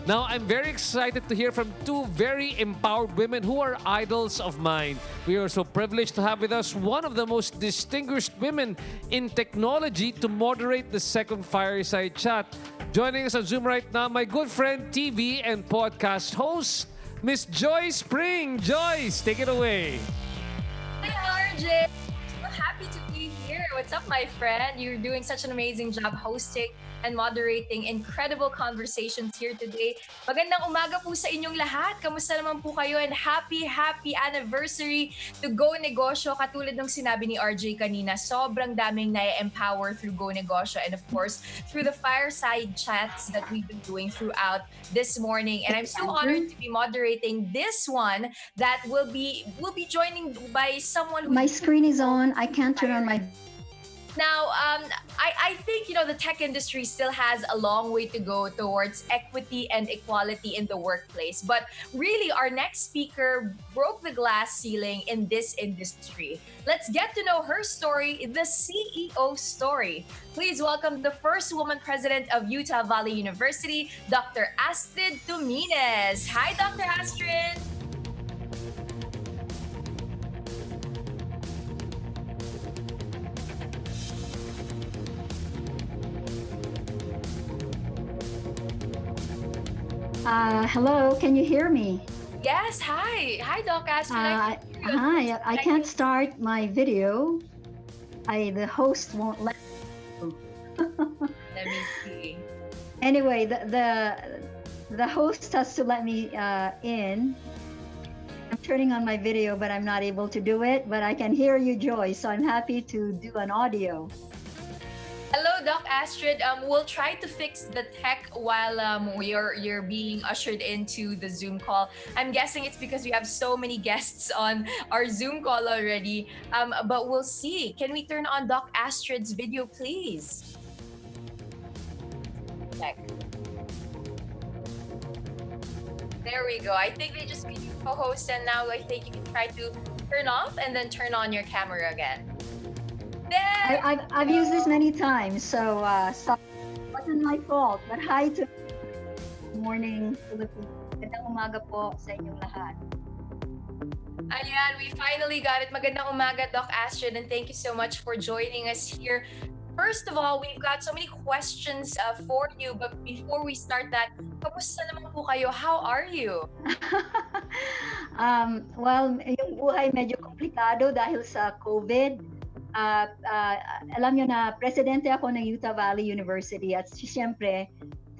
Now, I'm very excited to hear from two very empowered women who are idols of mine. We are so privileged to have with us one of the most distinguished women in technology to moderate the second Fireside chat. Joining us on Zoom right now, my good friend, TV and podcast host, Miss Joyce Spring. Joyce, take it away. Hi, RJ. So happy to be here. What's up, my friend? You're doing such an amazing job hosting and moderating incredible conversations here today. Magandang umaga po sa inyong lahat. Kamusta naman po kayo? And happy anniversary to Go Negosyo. Katulad ng sinabi ni RJ kanina, sobrang daming na-empower through Go Negosyo and of course, through the fireside chats that we've been doing throughout this morning. And I'm so honored to be moderating this one that will be joining by someone who... My screen is on. I can't turn on my... Now, I think, the tech industry still has a long way to go towards equity and equality in the workplace. But really, our next speaker broke the glass ceiling in this industry. Let's get to know her story, the CEO story. Please welcome the first woman president of Utah Valley University, Dr. Astrid Tuminez. Hi, Dr. Astrid. Hello, can you hear me? Yes, hi. Hi, Doc Astrid. Hi, I can't start my video. The host won't let me. Let me see. Anyway, the host has to let me in. I'm turning on my video, but I'm not able to do it. But I can hear you, Joy, so I'm happy to do an audio. Hello, Doc Astrid. We'll try to fix the tech while you're being ushered into the Zoom call. I'm guessing it's because we have so many guests on our Zoom call already. But we'll see. Can we turn on Doc Astrid's video, please? Check. There we go. I think they just made you co-host, and now I think you can try to turn off and then turn on your camera again. I've used this many times, so it wasn't my fault. But hi to morning, Philippines. Magandang umaga po sa inyong lahat. Ayan, we finally got it. Magandang umaga, Doc Astrid, and thank you so much for joining us here. First of all, we've got so many questions for you, but before we start that, kamusta naman po kayo? How are you? Well, yung buhay medyo komplikado dahil sa COVID. Alam nyo na, presidente ako ng Utah Valley University at siyempre,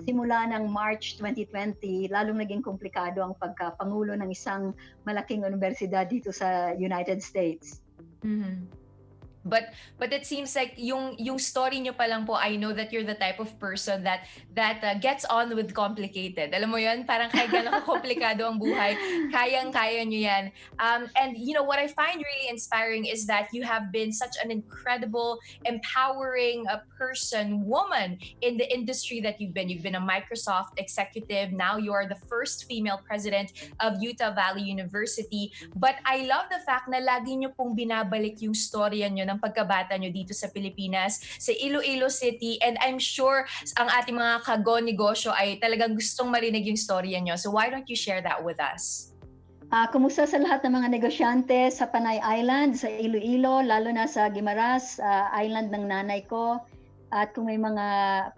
simula ng March 2020, lalong naging komplikado ang pagkapangulo ng isang malaking universidad dito sa United States. Mm-hmm. But it seems like yung story nyo pa lang po, I know that you're the type of person that gets on with complicated. Alam mo yun, parang kahit gano'n komplikado ang buhay, kayang-kaya nyo yan. And what I find really inspiring is that you have been such an incredible, empowering woman in the industry that you've been. You've been a Microsoft executive. Now you are the first female president of Utah Valley University. But I love the fact na lagi nyo pong binabalik yung storya nyo ng pagkabata nyo dito sa Pilipinas, sa Iloilo City, and I'm sure ang ating mga kago-negosyo ay talagang gustong marinig yung storya nyo. So why don't you share that with us? Kumusta sa lahat ng mga negosyante sa Panay Island, sa Iloilo, lalo na sa Guimaras, island ng nanay ko. At kung may mga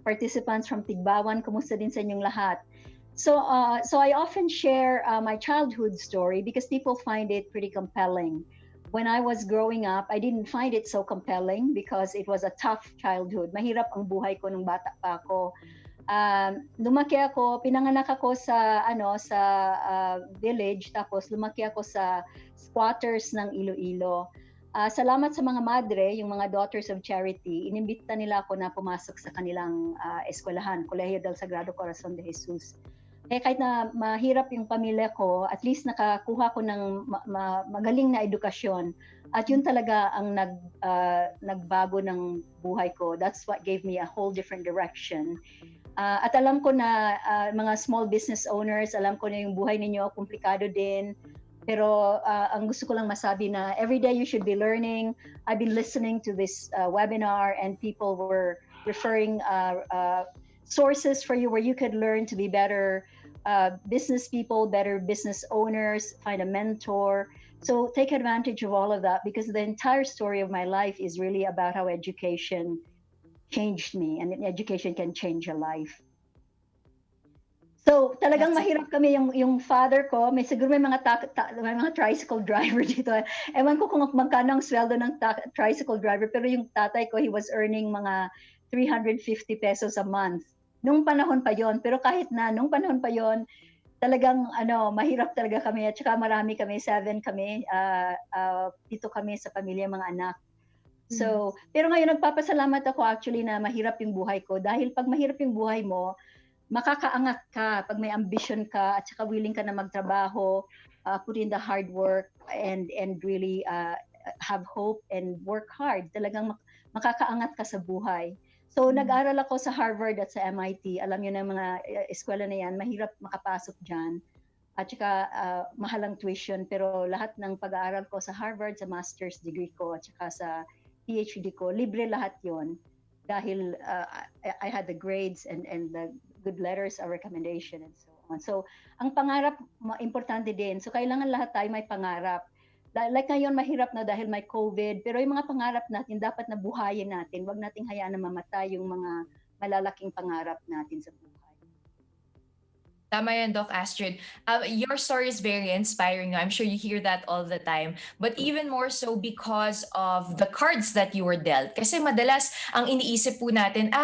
participants from Tigbawan, kumusta din sa inyong lahat. So I often share my childhood story because people find it pretty compelling. When I was growing up, I didn't find it so compelling because it was a tough childhood. Mahirap ang buhay ko nung bata pa ako. Lumaki ako, pinanganak ako sa village, tapos lumaki ako sa squatters ng Iloilo. Salamat sa mga madre, yung mga Daughters of Charity, inimbita nila ako na pumasok sa kanilang eskwelahan, Colegio del Sagrado Corazon de Jesus. Kahit na mahirap yung pamilya ko, at least nakakuha ko ng magaling na edukasyon. At yun talaga ang nagbago ng buhay ko. That's what gave me a whole different direction. At alam ko na mga small business owners, alam ko na yung buhay ninyo, komplikado din. Pero ang gusto ko lang masabi na every day you should be learning. I've been listening to this webinar and people were referring sources for you where you could learn to be better business people, better business owners, find a mentor. So take advantage of all of that, because the entire story of my life is really about how education changed me, and education can change a life. So talagang That's mahirap kami, yung father ko, siguro may mga tricycle driver dito. Ewan ko kung magkano ang sweldo ng tricycle driver, pero yung tatay ko, he was earning mga 350 pesos a month. Nung panahon pa yon, pero kahit na nung panahon pa yon, talagang mahirap talaga kami, at saka marami kami, 7 kami, 7 kami sa pamilya, mga anak. So, pero ngayon nagpapasalamat ako actually na mahirap yung buhay ko, dahil pag mahirap yung buhay mo, makakaangat ka pag may ambition ka, at saka willing ka na magtrabaho, put in the hard work, and really have hope and work hard. Talagang makakaangat ka sa buhay. So nag-aral ako sa Harvard at sa MIT. Alam niyo na mga eskwela na yan, mahirap makapasok dyan. At saka mahal ang tuition, pero lahat ng pag-aaral ko sa Harvard, sa master's degree ko, at saka sa PhD ko, libre lahat yon, dahil I had the grades and the good letters of recommendation and so on. So, ang pangarap, importante din. So, kailangan lahat tayo may pangarap. Like ngayon, mahirap na dahil may COVID, pero yung mga pangarap natin, dapat na buhayin natin. Huwag nating hayaan na mamatay yung mga malalaking pangarap natin sa buhay. Tama yan, Doc Astrid. Your story is very inspiring. I'm sure you hear that all the time. But even more so because of the cards that you were dealt. Kasi madalas, ang iniisip po natin,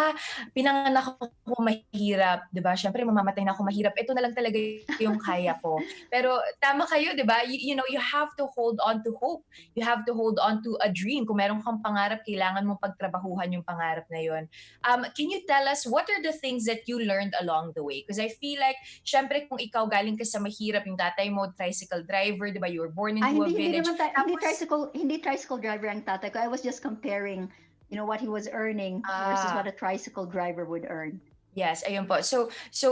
pinanganak ako mahirap, di ba? Siyempre, mamamatay na ako mahirap. Ito na lang talaga yung kaya ko. Pero tama kayo, di ba? You know, you have to hold on to hope. You have to hold on to a dream. Kung meron kang pangarap, kailangan mong pagtrabahuhan yung pangarap na yun. Can you tell us, what are the things that you learned along the way? Because I feel like, syempre kung ikaw galing ka sa mahirap, yung tatay mo, tricycle driver, di ba? You were born into a village. Hindi tricycle driver ang tatay ko. I was just comparing, what he was earning versus what a tricycle driver would earn. Yes, ayun po. So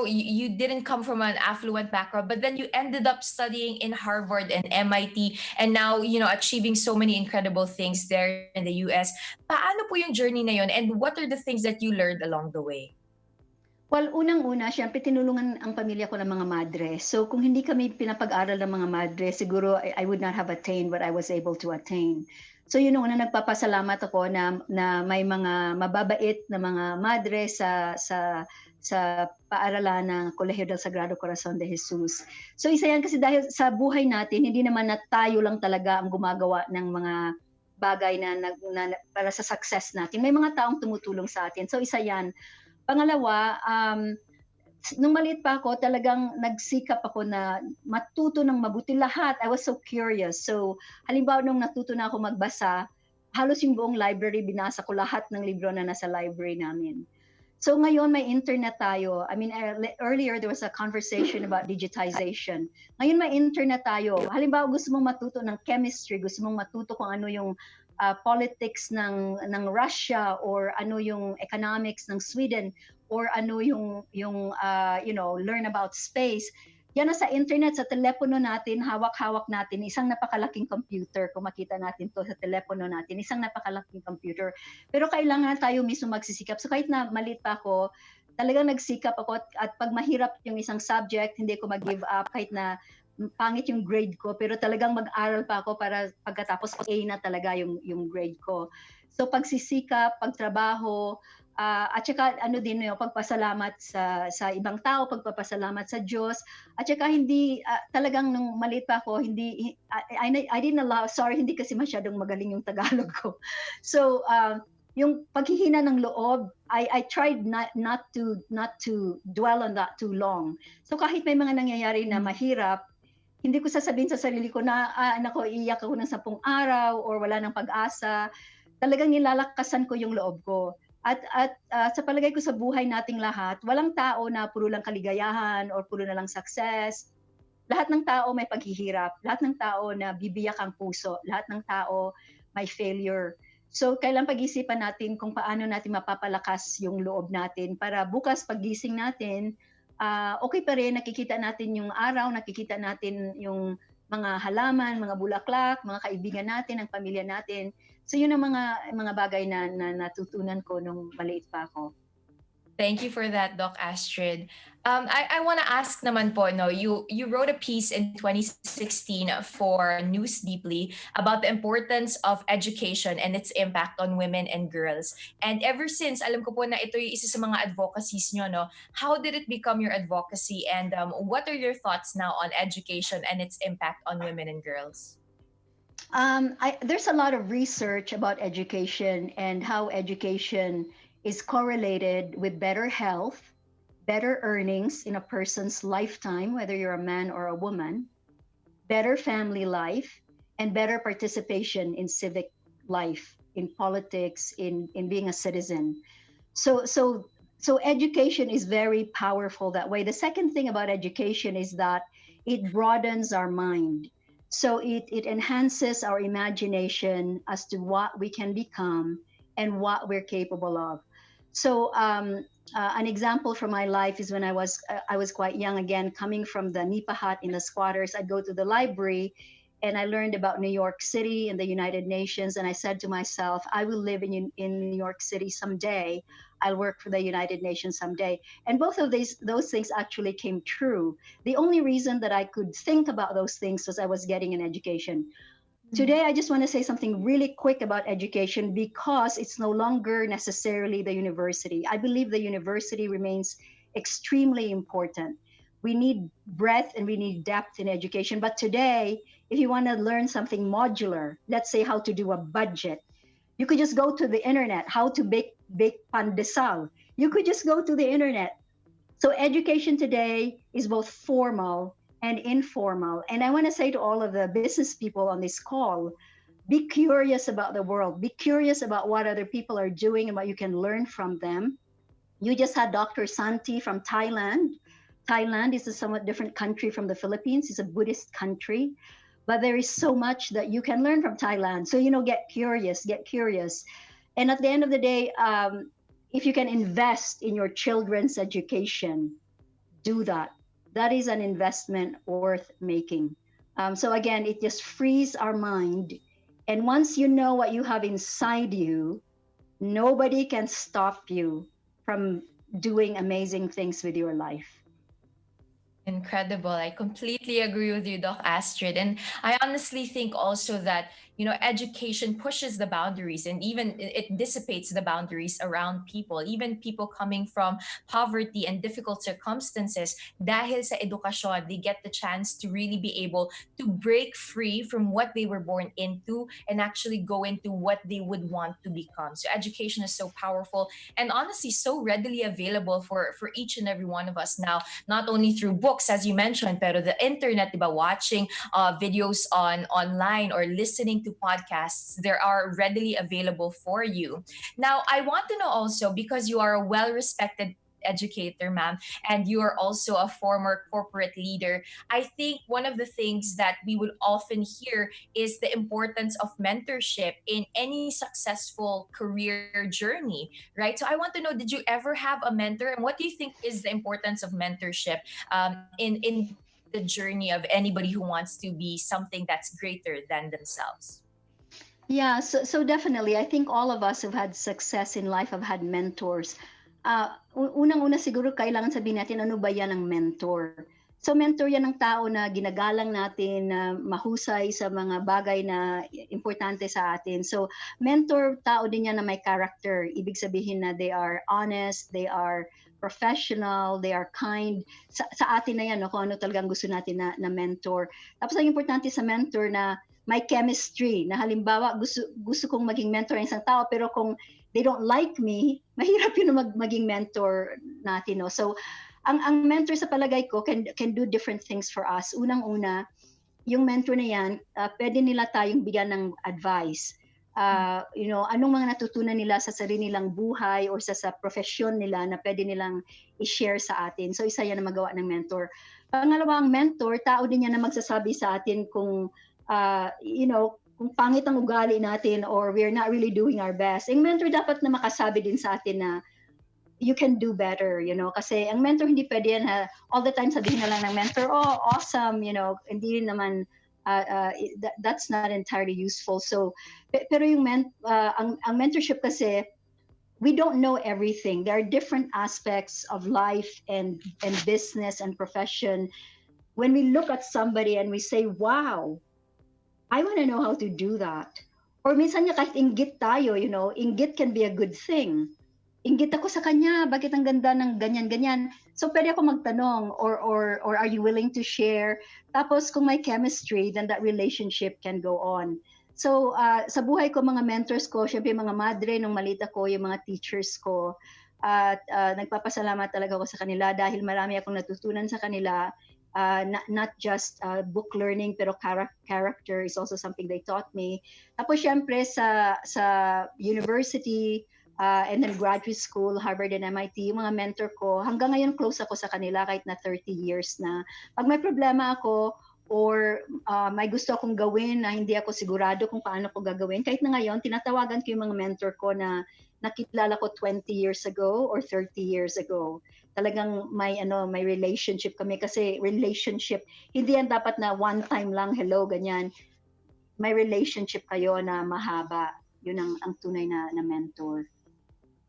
you didn't come from an affluent background, but then you ended up studying in Harvard and MIT, and now, achieving so many incredible things there in the US. Paano po yung journey na yun, and what are the things that you learned along the way? Well, unang-una, syempre tinulungan ang pamilya ko ng mga madre. So kung hindi kami pinapag-aral ng mga madre, siguro I would not have attained what I was able to attain. So yun una, nagpapasalamat ako na may mga mababait na mga madre sa paaralan ng Kolehiyo del Sagrado Corazon de Jesus. So isa yan, kasi dahil sa buhay natin, hindi naman na tayo lang talaga ang gumagawa ng mga bagay na para sa success natin. May mga taong tumutulong sa atin. So isa yan. Pangalawa, nung maliit pa ako, talagang nagsikap ako na matuto ng mabuti lahat. I was so curious. So, halimbawa nung natuto na ako magbasa, halos yung buong library, binasa ko lahat ng libro na nasa library namin. So ngayon may internet tayo. I mean, earlier there was a conversation about digitization. Ngayon may internet tayo. Halimbawa gusto mong matuto ng chemistry, gusto mong matuto kung ano yung politics ng Russia, or ano yung economics ng Sweden, or ano yung learn about space. Yan na sa internet, sa telepono natin, hawak-hawak natin, isang napakalaking computer. Kung makita natin to sa telepono natin, isang napakalaking computer. Pero kailangan tayo mismo magsisikap. So kahit na maliit pa ako, talagang nagsikap ako, at pag mahirap yung isang subject, hindi ko mag-give up kahit na pangit yung grade ko, pero talagang mag-aral pa ako para pagkatapos A na talaga yung grade ko. So pagsisikap, pagtrabaho, at saka din yung pagpasalamat sa ibang tao, pagpapasalamat sa Diyos, at saka hindi talagang nung maliit pa ako, hindi I didn't allow, sorry, hindi kasi masyadong magaling yung Tagalog ko. So yung paghihina ng loob, I tried not to dwell on that too long. So kahit may mga nangyayari na mahirap, hindi ko sasabihin sa sarili ko na iiyak ako ng 10 araw or wala ng pag-asa. Talagang nilalakasan ko yung loob ko. At sa palagay ko sa buhay nating lahat, walang tao na puro lang kaligayahan or puro na lang success. Lahat ng tao may paghihirap. Lahat ng tao na bibiyak ang puso. Lahat ng tao may failure. So kailan pag-isipan natin kung paano natin mapapalakas yung loob natin para bukas paggising natin, okay pa rin, nakikita natin yung araw, nakikita natin yung mga halaman, mga bulaklak, mga kaibigan natin, ang pamilya natin. So yun ang mga bagay na natutunan ko nung maliit pa ako. Thank you for that, Doc Astrid. I want to ask naman po, no, you wrote a piece in 2016 for News Deeply about the importance of education and its impact on women and girls. And ever since, alam ko po na ito yung isa sa mga advocacies nyo, no? How did it become your advocacy, and what are your thoughts now on education and its impact on women and girls? There's a lot of research about education and how education is correlated with better health, better earnings in a person's lifetime, whether you're a man or a woman, better family life, and better participation in civic life, in politics, in being a citizen. So education is very powerful that way. The second thing about education is that it broadens our mind. So it enhances our imagination as to what we can become and what we're capable of. So an example from my life is when I was quite young, again coming from the Nipa hut in the squatters. I'd go to the library and I learned about New York City and the United Nations, and I said to myself, I will live in New York City someday. I'll work for the United Nations someday. And both of those things actually came true. The only reason that I could think about those things was I was getting an education. Today, I just want to say something really quick about education because it's no longer necessarily the university. I believe the university remains extremely important. We need breadth and we need depth in education. But today, if you want to learn something modular, let's say how to do a budget, you could just go to the internet, how to bake pandesal. You could just go to the internet. So education today is both formal and informal. And I want to say to all of the business people on this call, be curious about the world. Be curious about what other people are doing and what you can learn from them. You just had Dr. Santi from Thailand. Thailand is a somewhat different country from the Philippines. It's a Buddhist country. But there is so much that you can learn from Thailand. So, get curious, get curious. And at the end of the day, if you can invest in your children's education, do that. That is an investment worth making. So again, it just frees our mind. And once you know what you have inside you, nobody can stop you from doing amazing things with your life. Incredible. I completely agree with you, Doc Astrid. And I honestly think also that, education pushes the boundaries, and even it dissipates the boundaries around people, even people coming from poverty and difficult circumstances. Dahil sa edukasyon, they get the chance to really be able to break free from what they were born into and actually go into what they would want to become. So education is so powerful and honestly so readily available for each and every one of us now, not only through books, as you mentioned, pero the internet, diba, watching videos online or listening to podcasts, there are readily available for you. Now, I want to know also, because you are a well-respected educator, ma'am, and you are also a former corporate leader, I think one of the things that we would often hear is the importance of mentorship in any successful career journey, right? So I want to know, did you ever have a mentor, and what do you think is the importance of mentorship in the journey of anybody who wants to be something that's greater than themselves? Yeah, so definitely, I think all of us who've had success in life have had mentors. Unang-una siguro kailangan sabihin natin ano ba yan ang mentor. So mentor yan ng tao na ginagalang natin, na mahusay sa mga bagay na importante sa atin. So mentor, tao din yan na may character. Ibig sabihin na they are honest, they are professional, they are kind. Sa atin na yan, no, kung ano talagang gusto natin na mentor. Tapos ang importante sa mentor na may chemistry, na halimbawa gusto kong maging mentor ng isang tao, pero kung they don't like me, mahirap yun maging mentor natin. No? So ang mentor sa palagay ko can do different things for us. Unang-una, yung mentor na yan, pwede nila tayong bigyan ng advice. Anong mga natutunan nila sa sarili nilang buhay or sa profesyon nila na pwede nilang i-share sa atin. So isa yan na magawa ng mentor. Pangalawa, ang mentor, tao din yan na magsasabi sa atin kung kung pangit ang ugali natin or we're not really doing our best. Ang mentor dapat na makasabi din sa atin na you can do better, kasi ang mentor hindi pwede yan all the time sabihin na lang ng mentor, oh, awesome, hindi naman, that's not entirely useful. So, pero yung ang mentorship kasi, we don't know everything. There are different aspects of life and business and profession. When we look at somebody and we say, wow, I want to know how to do that. Or minsan nga kahit inggit tayo, inggit can be a good thing. Inggit ako sa kanya, bakit ang ganda ng ganyan-ganyan. So pwede ako magtanong or are you willing to share? Tapos kung may chemistry, then that relationship can go on. So sa buhay ko, mga mentors ko, syempre mga madre nung malita ko, yung mga teachers ko, at nagpapasalamat talaga ako sa kanila dahil marami akong natutunan sa kanila. Not just book learning, pero character is also something they taught me. Tapos syempre sa university and then graduate school, Harvard and MIT, yung mga mentor ko, hanggang ngayon close ako sa kanila kahit na 30 years na. Pag may problema ako or may gusto akong gawin na hindi ako sigurado kung paano ko gagawin, kahit na ngayon, tinatawagan ko yung mga mentor ko na nakilala ko 20 years ago or 30 years ago. Talagang may relationship kami kasi relationship hindi yan dapat na one time lang hello ganyan. May relationship kayo na mahaba. Yun ang tunay na mentor.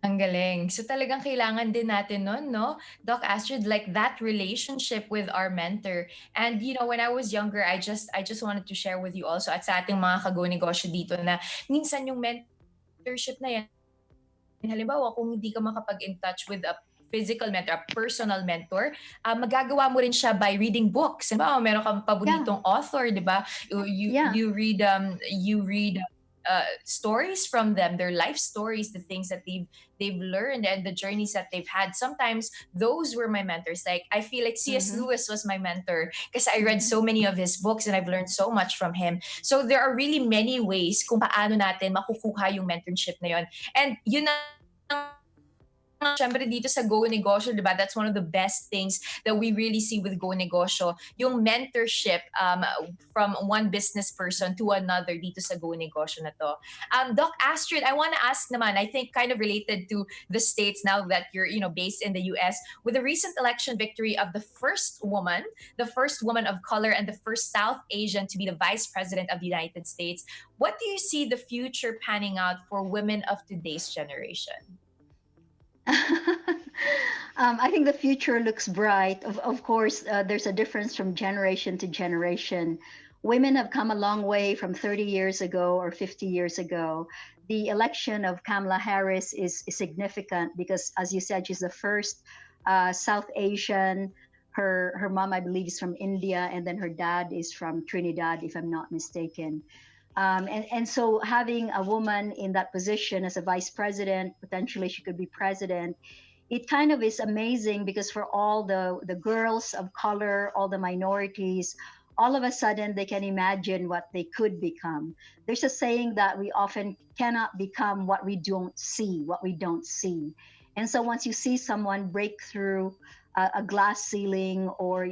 Ang galing. So talagang kailangan din natin nun, no? Doc Astrid, like that relationship with our mentor. And when I was younger, I just wanted to share with you also at sa ating mga kago-negosyo dito na minsan yung mentorship na yan, halimbawa kung hindi ka makapag-in touch with a physical mentor, a personal mentor, magagawa mo rin siya by reading books. Diba? Meron kang paboritong author, di ba? You read stories from them, their life stories, the things that they've learned and the journeys that they've had. Sometimes those were my mentors. Like I feel like C.S. Lewis was my mentor because I read so many of his books and I've learned so much from him. So there are really many ways kung paano natin makukuha yung mentorship na yun. And yun ang syempre dito sa Go Negosyo, diba? That's one of the best things that we really see with Go Negosyo, yung mentorship from one business person to another dito sa Go Negosyo na to. Doc Astrid, I want to ask naman, I think kind of related to the States now that you're based in the US, with the recent election victory of the first woman of color and the first South Asian to be the Vice President of the United States, what do you see the future panning out for women of today's generation? I think the future looks bright. Of course, there's a difference from generation to generation. Women have come a long way from 30 years ago or 50 years ago. The election of Kamala Harris is significant because, as you said, she's the first South Asian. Her mom, I believe, is from India, and then her dad is from Trinidad, if I'm not mistaken. And so having a woman in that position as a vice president, potentially she could be president, it kind of is amazing because for all the girls of color, all the minorities, all of a sudden they can imagine what they could become. There's a saying that we often cannot become what we don't see. And so once you see someone break through a glass ceiling or,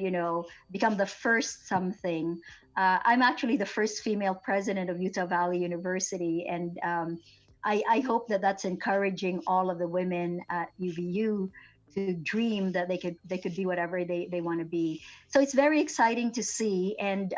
become the first something, I'm actually the first female president of Utah Valley University, and I hope that that's encouraging all of the women at UVU to dream that they could be whatever they want to be. So it's very exciting to see, and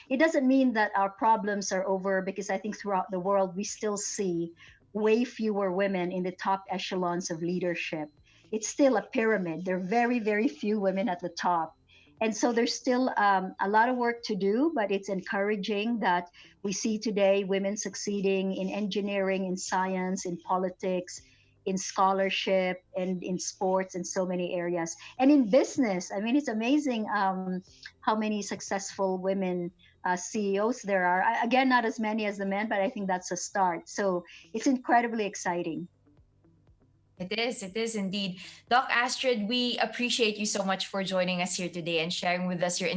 it doesn't mean that our problems are over, because I think throughout the world we still see way fewer women in the top echelons of leadership. It's still a pyramid. There are very, very few women at the top. And so there's still a lot of work to do, but it's encouraging that we see today women succeeding in engineering, in science, in politics, in scholarship, and in sports, in so many areas. And in business, I mean, it's amazing how many successful women CEOs there are. Again, not as many as the men, but I think that's a start. So it's incredibly exciting. It is indeed. Doc Astrid, we appreciate you so much for joining us here today and sharing with us your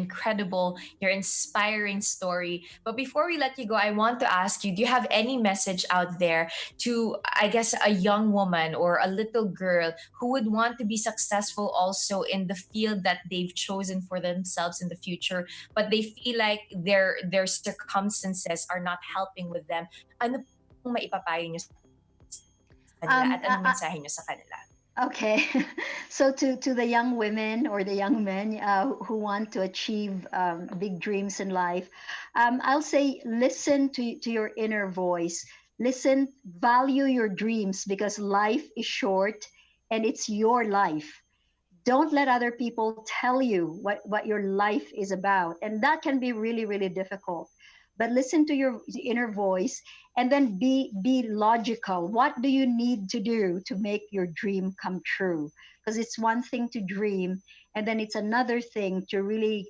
inspiring story. But before we let you go, I want to ask you, do you have any message out there to, I guess, a young woman or a little girl who would want to be successful also in the field that they've chosen for themselves in the future, but they feel like their circumstances are not helping with them? Ano pong maipapayo niyo at anong mensahe niyo sa kanila? Okay, so to the young women or the young men who want to achieve big dreams in life, I'll say listen to your inner voice. Listen, value your dreams because life is short and it's your life. Don't let other people tell you what your life is about. And that can be really, really difficult. But listen to your inner voice and then be logical. What do you need to do to make your dream come true? Because it's one thing to dream, and then it's another thing to really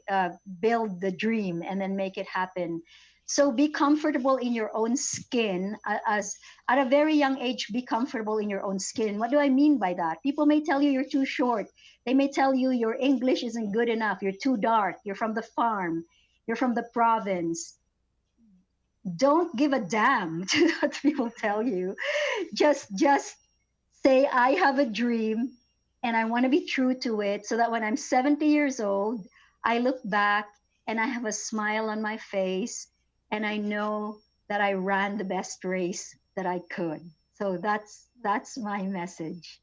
build the dream and then make it happen. So be comfortable in your own skin. As at a very young age, be comfortable in your own skin. What do I mean by that? People may tell you you're too short. They may tell you your English isn't good enough. You're too dark. You're from the farm. You're from the province. Don't give a damn to what people tell you. Just say, I have a dream and I want to be true to it so that when I'm 70 years old, I look back and I have a smile on my face and I know that I ran the best race that I could. So that's my message.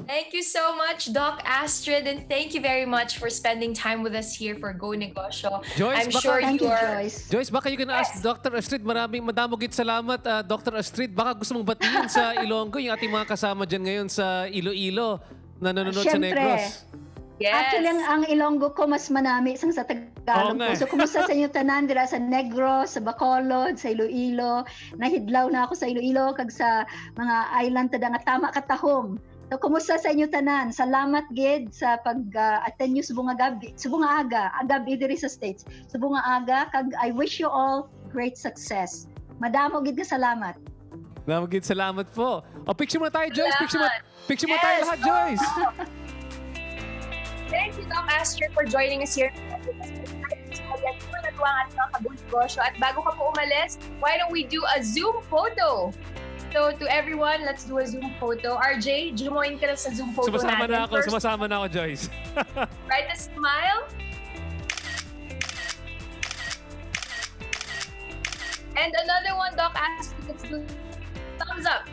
Thank you so much, Doc Astrid, and thank you very much for spending time with us here for Go Negosyo. Joyce, I'm baka- sure Thank you you, are. Joyce. Joyce, baka you can ask Dr. Astrid, madamogit salamat, Dr. Astrid. Baka gusto mong batiin sa Ilonggo yung ating mga kasama dyan ngayon sa Iloilo na nanonood sa Siyempre. Negros. Yes. Actually, ang Ilonggo ko mas manami isang sa Oo Tagalog nga ko. eh. So, kumusta sa inyo tanan dira sa Negros, sa Bacolod, sa Iloilo. Nahidlaw na ako sa Iloilo kag sa mga island tada nga tama katahom. So, kumusta sa inyo tanan? Salamat gid sa pag-attend nyo subong gabi, subong aga, agabi diri sa States. Subong aga kag I wish you all great success. Madamo gid ka salamat. Namagit salamat po. O, picture mo tayo, Joyce. Salamat. Picture mo tayo Yes. lahat, Joyce. Thank you, Doc Astrid, for joining us here. Natuwa ang mga kabunegosyo. At bago ka po umalis, why don't we do a Zoom photo? So to everyone, let's do a Zoom photo. RJ, join ka na sa Zoom photo Sumasama natin. na ako, First, sumasama na ako, Joyce. write a smile. And another one, Doc Astrid, let's do thumbs up.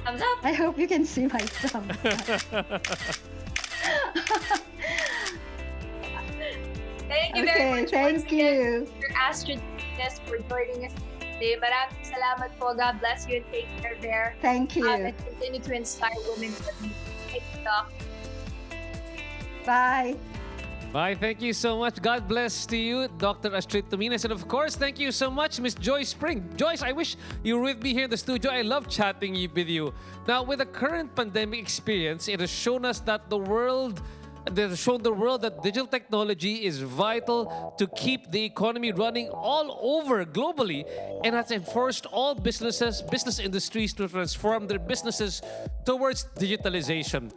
Thumbs up. I hope you can see my thumb. Thank you very Okay, much. thank once again, you. Mr. Astrid Tuminez, for joining us today. Maraming salamat po. God bless you and take care there. Thank you. And continue to inspire women to be. Thank you, Doc. Bye. Bye. Thank you so much. God bless to you, Dr. Astrid Tuminez. And of course, thank you so much, Miss Joyce Spring. Joyce, I wish you were with me here in the studio. I love chatting with you. Now, with the current pandemic experience, it has shown us that the world that digital technology is vital to keep the economy running all over globally, and has enforced all business industries to transform their businesses towards digitalization.